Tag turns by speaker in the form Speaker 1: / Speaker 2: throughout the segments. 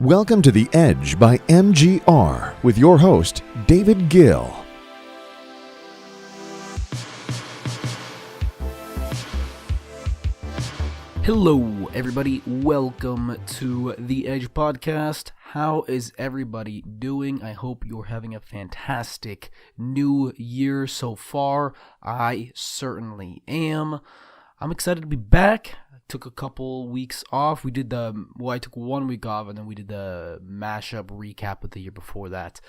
Speaker 1: Welcome to The Edge by MGR with your host, David Gill.
Speaker 2: Hello, everybody. Welcome to The Edge podcast. How is everybody doing? I hope you're having a fantastic new year so far. I certainly am. I'm excited to be back. I took a couple weeks off. I took 1 week off, and then we did the mashup recap of the year before that.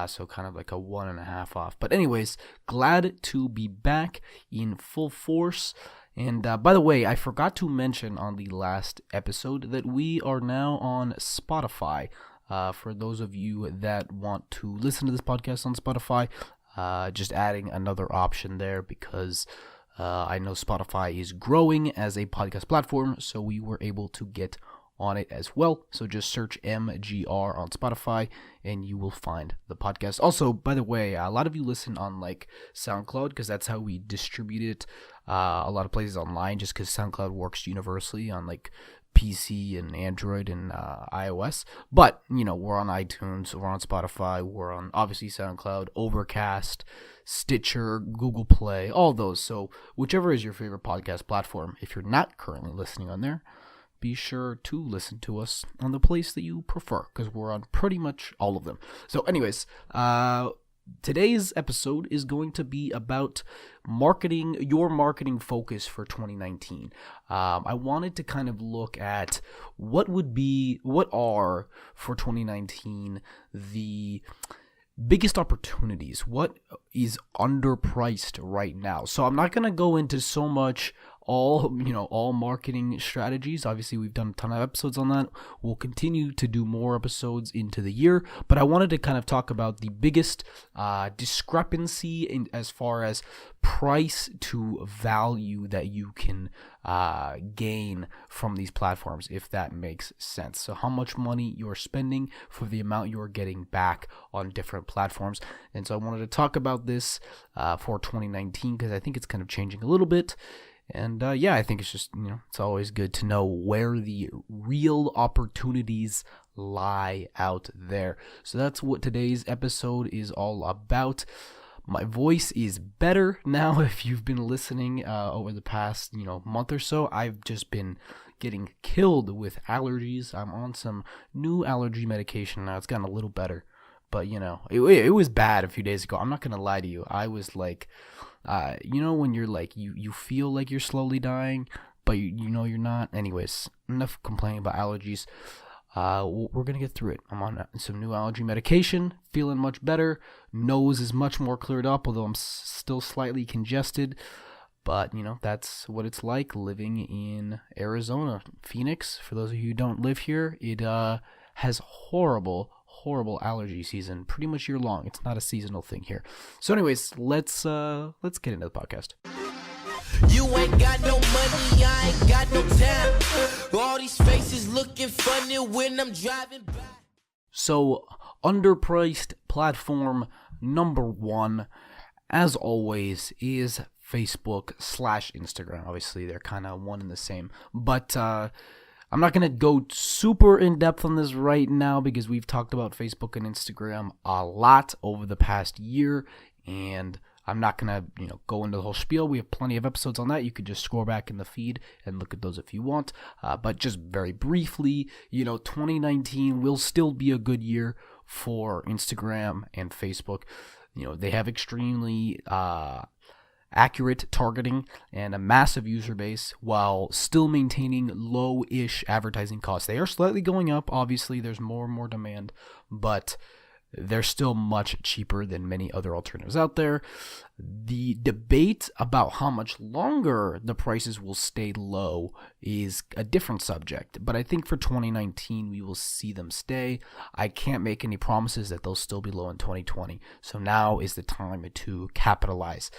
Speaker 2: So kind of like a 1.5 off. But anyways, glad to be back in full force. And by the way, I forgot to mention on the last episode that we are now on Spotify. For those of you that want to listen to this podcast on Spotify, just adding another option there because I know Spotify is growing as a podcast platform, so we were able to get on it as well. So just search MGR on Spotify and you will find the podcast. Also, by the way, a lot of you listen on like SoundCloud because that's how we distribute it. A lot of places online just because SoundCloud works universally on like PC and Android and iOS. But, you know, we're on iTunes, we're on Spotify, we're on obviously SoundCloud, Overcast, Stitcher, Google Play, all those. So whichever is your favorite podcast platform, if you're not currently listening on there, be sure to listen to us on the place that you prefer because we're on pretty much all of them. So anyways, today's episode is going to be about your marketing focus for 2019. I wanted to kind of look at what are for 2019 the biggest opportunities, what is underpriced right now. So I'm not going to go into so much all marketing strategies. Obviously, we've done a ton of episodes on that. We'll continue to do more episodes into the year, but I wanted to kind of talk about the biggest discrepancy in as far as price to value that you can gain from these platforms, if that makes sense. So how much money you're spending for the amount you're getting back on different platforms. And so I wanted to talk about this for 2019 because I think it's kind of changing a little bit. And I think it's just, it's always good to know where the real opportunities lie out there. So that's what today's episode is all about. My voice is better now. If you've been listening over the past, month or so, I've just been getting killed with allergies. I'm on some new allergy medication now. It's gotten a little better. But, it was bad a few days ago. I'm not going to lie to you. I was like, when you're like, you feel like you're slowly dying, but you're not. Anyways, enough complaining about allergies. We're going to get through it. I'm on some new allergy medication, feeling much better. Nose is much more cleared up, although I'm still slightly congested. But, that's what it's like living in Arizona. Phoenix, for those of you who don't live here, it has horrible allergy season pretty much year long. It's not a seasonal thing here. So anyways, let's get into the podcast.
Speaker 3: You ain't got no money, I ain't got no time. All these faces looking funny when I'm driving by.
Speaker 2: So underpriced platform number 1, as always, is Facebook/Instagram. Obviously they're kind of one and the same, but I'm not going to go super in-depth on this right now because we've talked about Facebook and Instagram a lot over the past year, and I'm not going to go into the whole spiel. We have plenty of episodes on that. You could just scroll back in the feed and look at those if you want. But just very briefly, 2019 will still be a good year for Instagram and Facebook. They have extremely accurate targeting and a massive user base while still maintaining low-ish advertising costs. They are slightly going up. Obviously, there's more and more demand, but they're still much cheaper than many other alternatives out there. The debate about how much longer the prices will stay low is a different subject, but I think for 2019 we will see them stay. I can't make any promises that they'll still be low in 2020, so now is the time to capitalize.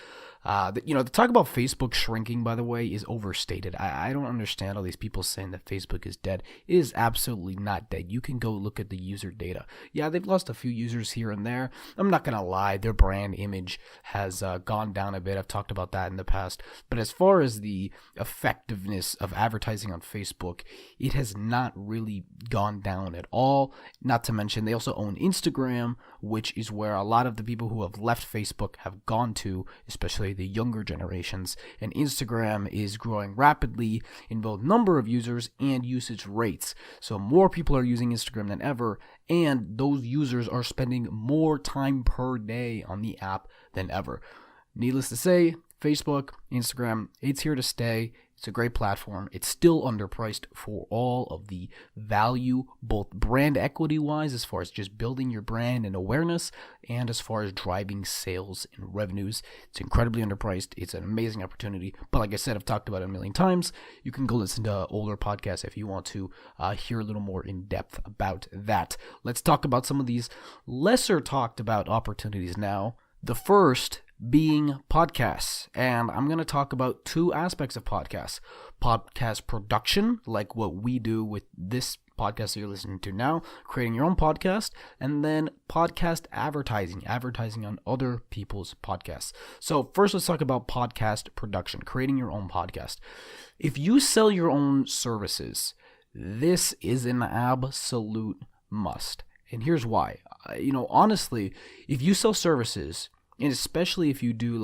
Speaker 2: The talk about Facebook shrinking, by the way, is overstated. I don't understand all these people saying that Facebook is dead. It is absolutely not dead. You can go look at the user data. Yeah, they've lost a few users here and there. I'm not going to lie. Their brand image has gone down a bit. I've talked about that in the past. But as far as the effectiveness of advertising on Facebook, it has not really gone down at all. Not to mention, they also own Instagram, which is where a lot of the people who have left Facebook have gone to, especially the younger generations. And Instagram is growing rapidly in both number of users and usage rates. So more people are using Instagram than ever, and those users are spending more time per day on the app than ever. Needless to say, Facebook, Instagram, it's here to stay. It's a great platform. It's still underpriced for all of the value, both brand equity wise, as far as just building your brand and awareness, and as far as driving sales and revenues. It's incredibly underpriced. It's an amazing opportunity. But like I said, I've talked about it a million times. You can go listen to older podcasts if you want to hear a little more in depth about that. Let's talk about some of these lesser talked about opportunities now. The first being podcasts. And I'm going to talk about two aspects of podcasts. Podcast production, like what we do with this podcast that you're listening to now, creating your own podcast, and then podcast advertising on other people's podcasts. So first, let's talk about podcast production, creating your own podcast. If you sell your own services, this is an absolute must. And here's why. Honestly, if you sell services, and especially if you do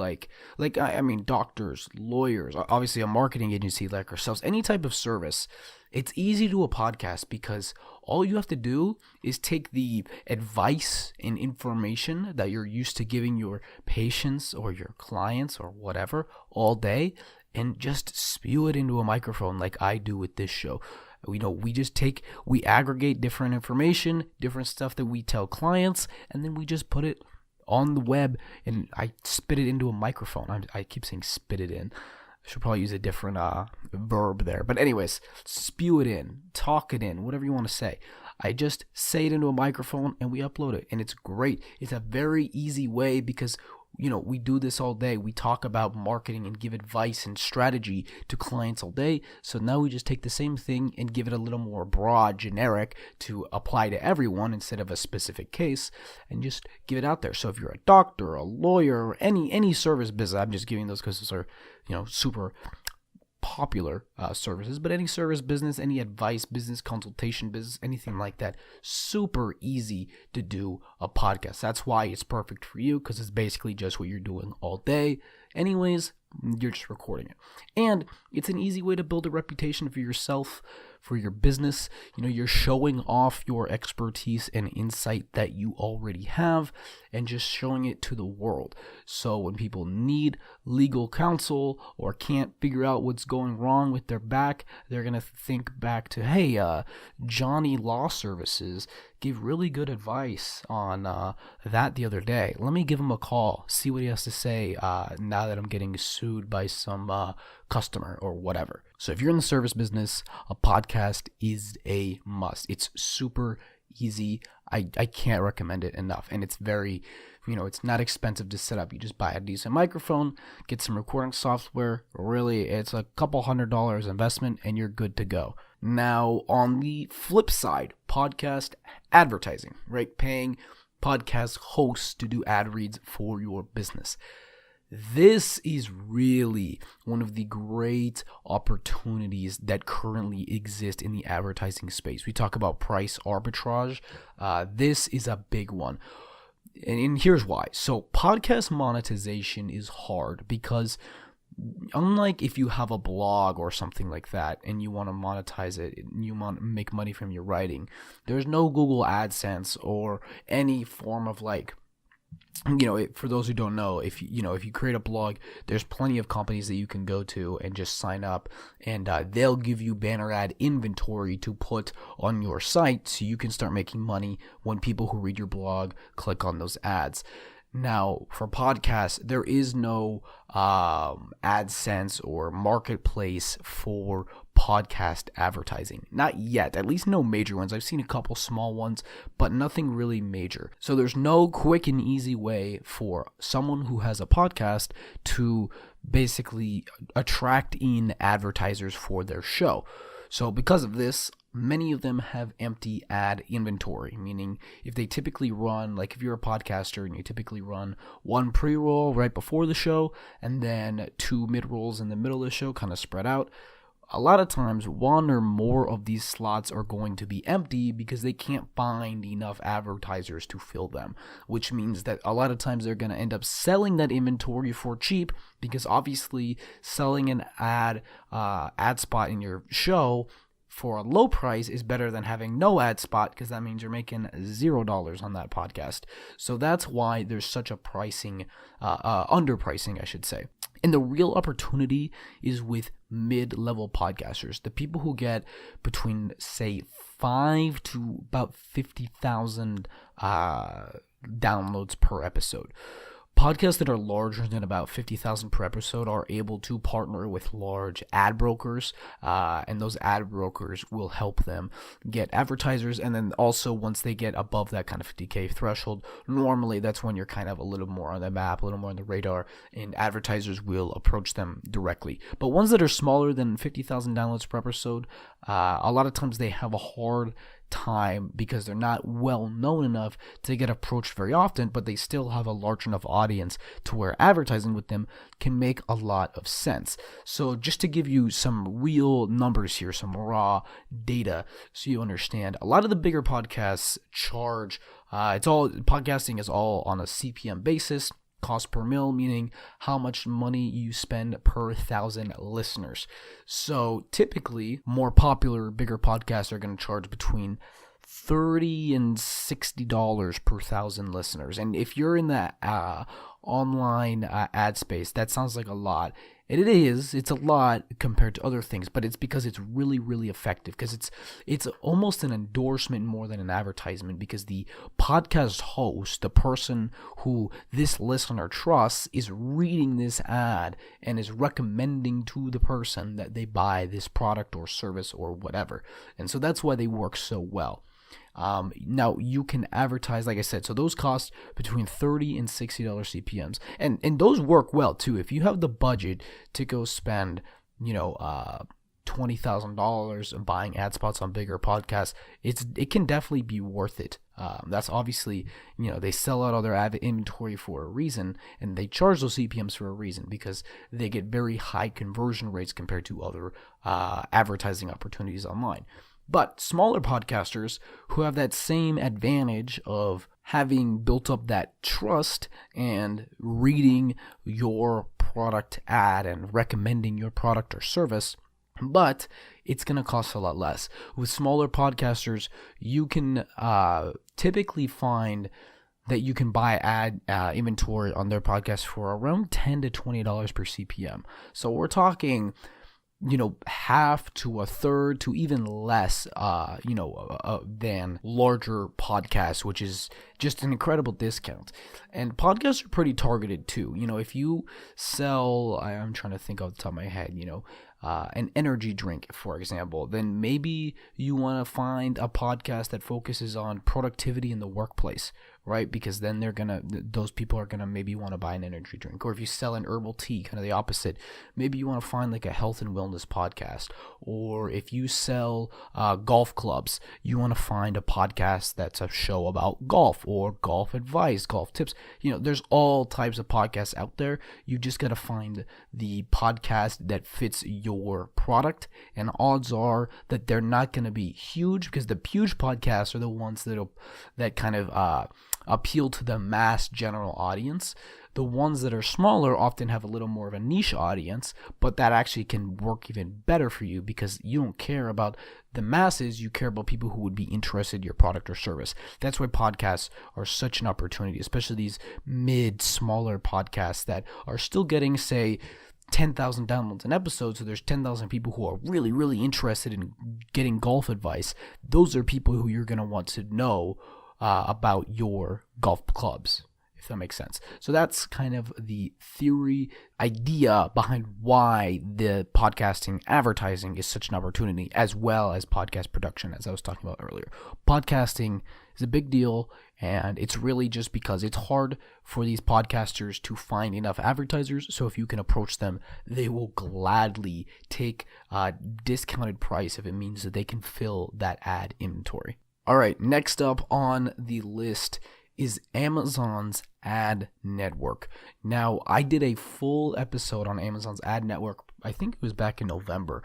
Speaker 2: doctors, lawyers, obviously a marketing agency like ourselves, any type of service, it's easy to do a podcast because all you have to do is take the advice and information that you're used to giving your patients or your clients or whatever all day and just spew it into a microphone like I do with this show. We aggregate different information, different stuff that we tell clients, and then we just put it on the web, and I spit it into a microphone. I keep saying spit it in. I should probably use a different verb there. But anyways, spew it in, talk it in, whatever you want to say. I just say it into a microphone, and we upload it, and it's great. It's a very easy way because we do this all day. We talk about marketing and give advice and strategy to clients all day. So now we just take the same thing and give it a little more broad, generic to apply to everyone instead of a specific case, and just give it out there. So if you're a doctor, a lawyer, or any service business, I'm just giving those because those are, super popular services, but any service business, any advice business, consultation business, anything like that, super easy to do a podcast. That's why it's perfect for you, because it's basically just what you're doing all day anyways. You're just recording it, and it's an easy way to build a reputation for yourself, for your business. You're showing off your expertise and insight that you already have and just showing it to the world. So when people need legal counsel or can't figure out what's going wrong with their back, they're going to think back to, hey, Johnny Law Services gave really good advice on that the other day. Let me give him a call, see what he has to say now that I'm getting sued by some customer or whatever. So if you're in the service business, a podcast is a must. It's super easy. I can't recommend it enough. And it's very, it's not expensive to set up. You just buy a decent microphone, get some recording software. Really, it's a couple $100 investment and you're good to go. Now, on the flip side, podcast advertising, right? Paying podcast hosts to do ad reads for your business. This is really one of the great opportunities that currently exist in the advertising space. We talk about price arbitrage. This is a big one. And here's why. So podcast monetization is hard because unlike if you have a blog or something like that and you want to monetize it and you want to make money from your writing, there's no Google AdSense or any form of for those who don't know, if you create a blog, there's plenty of companies that you can go to and just sign up, and they'll give you banner ad inventory to put on your site so you can start making money when people who read your blog click on those ads. Now, for podcasts, there is no AdSense or marketplace for podcast advertising. Not yet, at least no major ones. I've seen a couple small ones, but nothing really major. So there's no quick and easy way for someone who has a podcast to basically attract in advertisers for their show. So because of this, many of them have empty ad inventory, meaning if they typically run, like if you're a podcaster and you typically run one pre-roll right before the show and then 2 mid-rolls in the middle of the show, kind of spread out, a lot of times one or more of these slots are going to be empty because they can't find enough advertisers to fill them, which means that a lot of times they're going to end up selling that inventory for cheap, because obviously selling an ad spot in your show for a low price is better than having no ad spot, because that means you're making $0 on that podcast. So that's why there's such a underpricing, I should say. And the real opportunity is with mid-level podcasters, the people who get between, say, 5 to about 50,000 downloads per episode. Podcasts that are larger than about 50,000 per episode are able to partner with large ad brokers, and those ad brokers will help them get advertisers. And then also once they get above that kind of 50K threshold, normally that's when you're kind of a little more on the map, a little more on the radar, and advertisers will approach them directly. But ones that are smaller than 50,000 downloads per episode, a lot of times they have a hard time because they're not well known enough to get approached very often, but they still have a large enough audience to where advertising with them can make a lot of sense. So just to give you some real numbers here, some raw data, so you understand, a lot of the bigger podcasts charge, podcasting is all on a CPM basis. Cost per mil, meaning how much money you spend per 1,000 listeners. So typically, more popular, bigger podcasts are going to charge between $30 and $60 per 1,000 listeners. And if you're in the online ad space, that sounds like a lot. And it's a lot compared to other things, but it's because it's really, really effective, because it's almost an endorsement more than an advertisement, because the podcast host, the person who this listener trusts, is reading this ad and is recommending to the person that they buy this product or service or whatever. And so that's why they work so well. Now you can advertise, like I said, so those cost between $30 and $60 CPMs, and those work well too. If you have the budget to go spend, $20,000 buying ad spots on bigger podcasts, it can definitely be worth it. That's obviously, they sell out all their ad inventory for a reason, and they charge those CPMs for a reason, because they get very high conversion rates compared to other advertising opportunities online. But smaller podcasters who have that same advantage of having built up that trust and reading your product ad and recommending your product or service, but it's going to cost a lot less. With smaller podcasters, you can typically find that you can buy ad inventory on their podcast for around $10 to $20 per CPM. So we're talking half to a third to even less, than larger podcasts, which is just an incredible discount. And podcasts are pretty targeted too. If you sell, I'm trying to think off the top of my head, an energy drink, for example, then maybe you want to find a podcast that focuses on productivity in the workplace, right? Because then those people are gonna maybe want to buy an energy drink. Or if you sell an herbal tea, kind of the opposite, maybe you want to find like a health and wellness podcast. Or if you sell golf clubs, you want to find a podcast that's a show about golf or golf advice, golf tips. There's all types of podcasts out there. You just got to find the podcast that fits your product, and odds are that they're not going to be huge, because the huge podcasts are the ones that kind of appeal to the mass general audience. The ones that are smaller often have a little more of a niche audience, but that actually can work even better for you, because you don't care about the masses, you care about people who would be interested in your product or service. That's why podcasts are such an opportunity, especially these smaller podcasts that are still getting, say, 10,000 downloads an episode, so there's 10,000 people who are really, really interested in getting golf advice. Those are people who you're going to want to know about your golf clubs, if that makes sense. So that's kind of the theory idea behind why the podcasting advertising is such an opportunity, as well as podcast production, as I was talking about earlier. Podcasting is a big deal, and it's really just because it's hard for these podcasters to find enough advertisers. So if you can approach them, they will gladly take a discounted price if it means that they can fill that ad inventory. All right, next up on the list is Amazon's ad network. Now, I did a full episode on Amazon's ad network, I think it was back in November,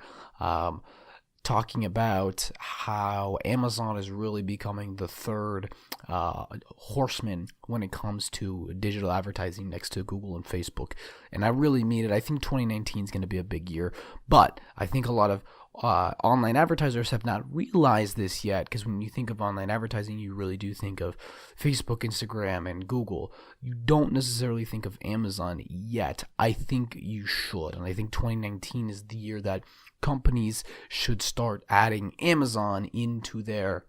Speaker 2: talking about how Amazon is really becoming the third horseman when it comes to digital advertising next to Google and Facebook. And I really mean it. I think 2019 is going to be a big year, but I think a lot of online advertisers have not realized this yet, because when you think of online advertising, you really do think of Facebook, Instagram, and Google. You don't necessarily think of Amazon yet. I think you should, and I think 2019 is the year that companies should start adding Amazon into their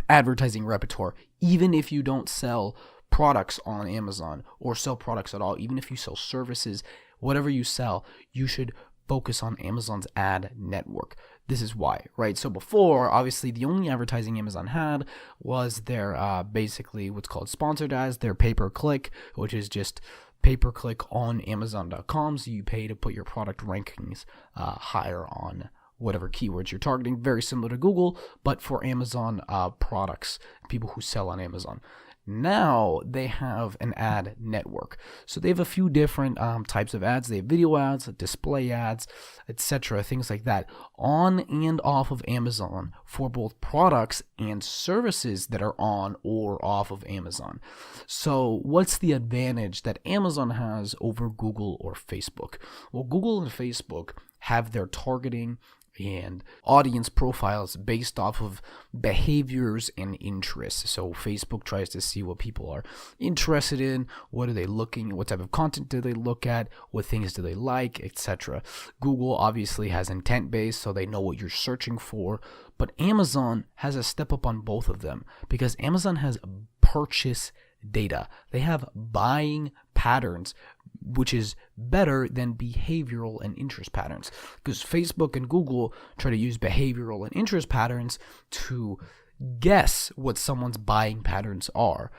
Speaker 2: advertising repertoire, even if you don't sell products on Amazon or sell products at all. Even if you sell services, whatever you sell, you should focus on Amazon's ad network. This is why, right? So before, obviously, the only advertising Amazon had was their basically what's called sponsored ads, their pay-per-click, which is just pay-per-click on Amazon.com. So you pay to put your product rankings higher on whatever keywords you're targeting. Very similar to Google, but for Amazon products, people who sell on Amazon. Now they have an ad network. So they have a few different types of ads. They have video ads, display ads, etc., things like that, on and off of Amazon for both products and services that are on or off of Amazon. So what's the advantage that Amazon has over Google or Facebook? Well, Google and Facebook have their targeting and audience profiles based off of behaviors and interests. So Facebook tries to see what people are interested in, what are they looking, what type of content do they look at, what things do they like, etc. Google obviously has intent based, so they know what you're searching for, but Amazon has a step up on both of them because Amazon has purchase data. They have buying patterns, which is better than behavioral and interest patterns, because Facebook and Google try to use behavioral and interest patterns to guess what someone's buying patterns are.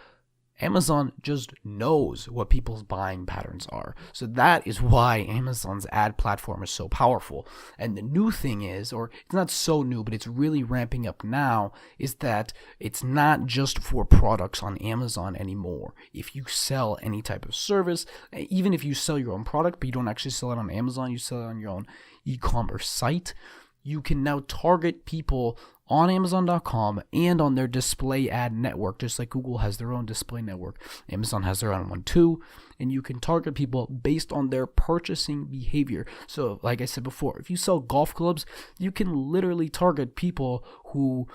Speaker 2: Amazon just knows what people's buying patterns are. So that is why Amazon's ad platform is so powerful. And the new thing is, or it's not so new, but it's really ramping up now, is that it's not just for products on Amazon anymore. If you sell any type of service, even if you sell your own product, but you don't actually sell it on Amazon, you sell it on your own e-commerce site, you can now target people on Amazon.com and on their display ad network, just like Google has their own display network. Amazon has their own one too, and you can target people based on their purchasing behavior. So, like I said before, if you sell golf clubs, you can literally target people who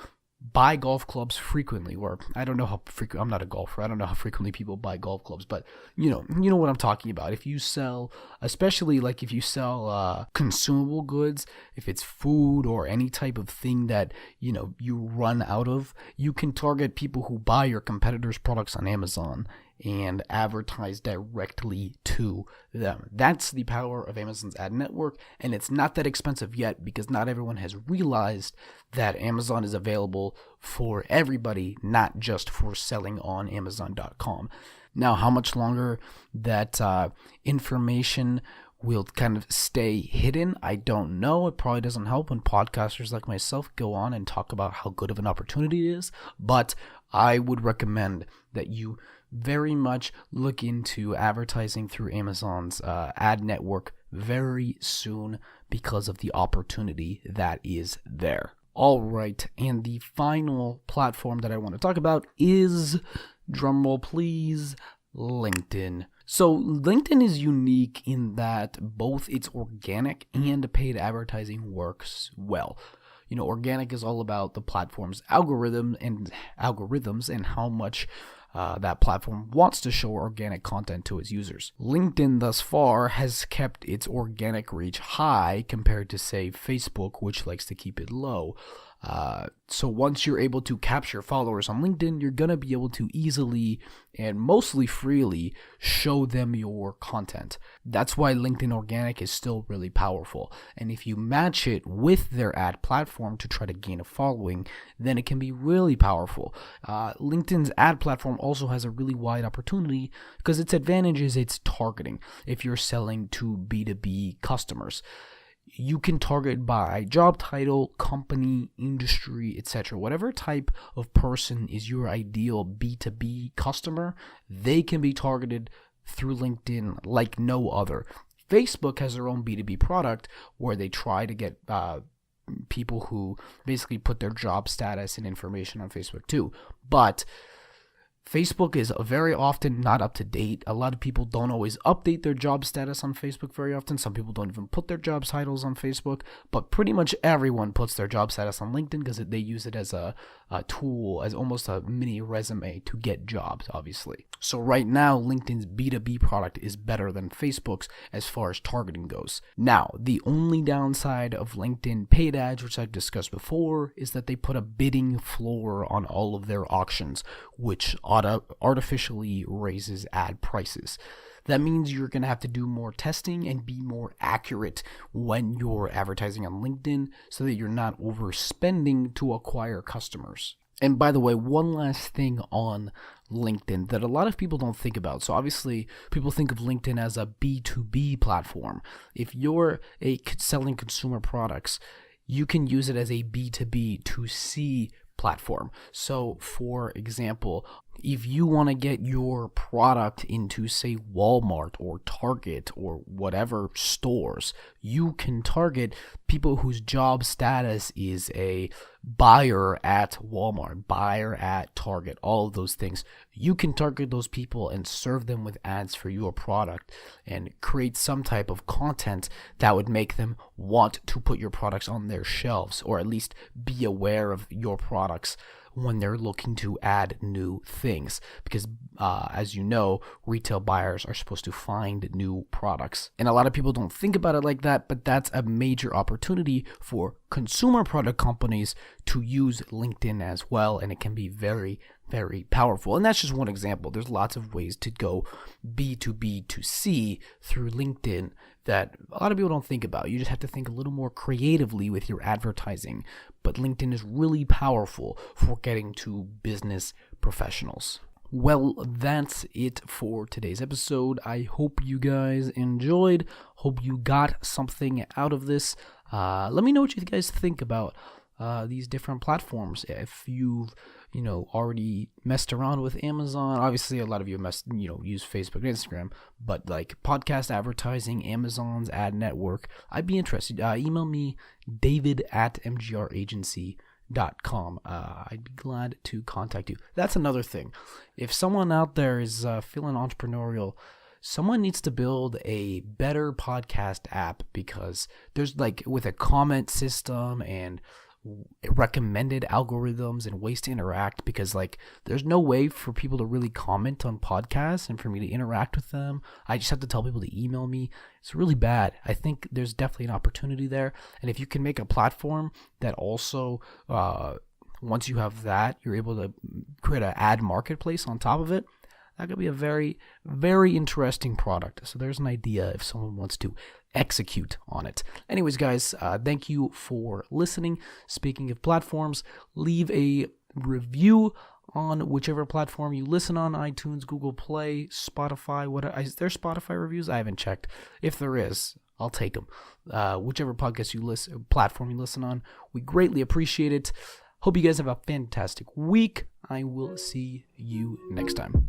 Speaker 2: buy golf clubs frequently, or I don't know how frequent, I'm not a golfer, I don't know how frequently people buy golf clubs, but you know what I'm talking about. If you sell, especially like if you sell consumable goods, if it's food or any type of thing that you run out of, you can target people who buy your competitors' products on Amazon and advertise directly to them. That's the power of Amazon's ad network, and it's not that expensive yet because not everyone has realized that Amazon is available for everybody, not just for selling on Amazon.com. Now, how much longer that information will kind of stay hidden, I don't know. It probably doesn't help when podcasters like myself go on and talk about how good of an opportunity it is, but I would recommend that you very much look into advertising through Amazon's ad network very soon because of the opportunity that is there. All right, and the final platform that I want to talk about is, drumroll please, LinkedIn. So LinkedIn is unique in that both its organic and paid advertising works well. Organic is all about the platform's algorithms and how much that platform wants to show organic content to its users. LinkedIn thus far has kept its organic reach high compared to, say, Facebook, which likes to keep it low. So once you're able to capture followers on LinkedIn, you're going to be able to easily and mostly freely show them your content. That's why LinkedIn Organic is still really powerful. And if you match it with their ad platform to try to gain a following, then it can be really powerful. LinkedIn's ad platform also has a really wide opportunity because its advantage is its targeting. If you're selling to B2B customers, you can target by job title, company, industry, etc. Whatever type of person is your ideal B2B customer, they can be targeted through LinkedIn like no other. Facebook has their own B2B product where they try to get people who basically put their job status and information on Facebook too. But Facebook is very often not up to date. A lot of people don't always update their job status on Facebook very often. Some people don't even put their job titles on Facebook, but pretty much everyone puts their job status on LinkedIn because they use it as a tool, as almost a mini resume to get jobs, obviously. So right now, LinkedIn's B2B product is better than Facebook's as far as targeting goes. Now, the only downside of LinkedIn paid ads, which I've discussed before, is that they put a bidding floor on all of their auctions, which artificially raises ad prices. That means you're going to have to do more testing and be more accurate when you're advertising on LinkedIn so that you're not overspending to acquire customers. And by the way, one last thing on LinkedIn that a lot of people don't think about. So obviously, people think of LinkedIn as a B2B platform. If you're selling consumer products, you can use it as a B2B to C platform. So for example, if you want to get your product into, say, Walmart or Target or whatever stores, you can target people whose job status is a buyer at Walmart, buyer at Target, all of those things. You can target those people and serve them with ads for your product and create some type of content that would make them want to put your products on their shelves, or at least be aware of your products when they're looking to add new things, because as you know, retail buyers are supposed to find new products, and a lot of people don't think about it like that, but that's a major opportunity for consumer product companies to use LinkedIn as well, and it can be very, very powerful. And that's just one example. There's lots of ways to go B2B to C through LinkedIn that a lot of people don't think about. You just have to think a little more creatively with your advertising. But LinkedIn is really powerful for getting to business professionals. Well, that's it for today's episode. I hope you guys enjoyed. Hope you got something out of this. Let me know what you guys think about these different platforms. If you've already messed around with Amazon, obviously a lot of you use Facebook and Instagram, but like podcast advertising, Amazon's ad network, I'd be interested. Email me, david@mgragency.com. I'd be glad to contact you. That's another thing. If someone out there is feeling entrepreneurial, someone needs to build a better podcast app, because there's with a comment system and recommended algorithms and ways to interact, because there's no way for people to really comment on podcasts and for me to interact with them. I just have to tell people to email me. It's really bad. I think there's definitely an opportunity there, and if you can make a platform that also once you have that, you're able to create an ad marketplace on top of it, that could be a very, very interesting product. So there's an idea if someone wants to execute on it. Anyways, guys, thank you for listening. Speaking of platforms, leave a review on whichever platform you listen on: iTunes, Google Play, Spotify. Is there Spotify reviews? I haven't checked. If there is, I'll take them. Whichever platform you listen on, we greatly appreciate it. Hope you guys have a fantastic week. I will see you next time.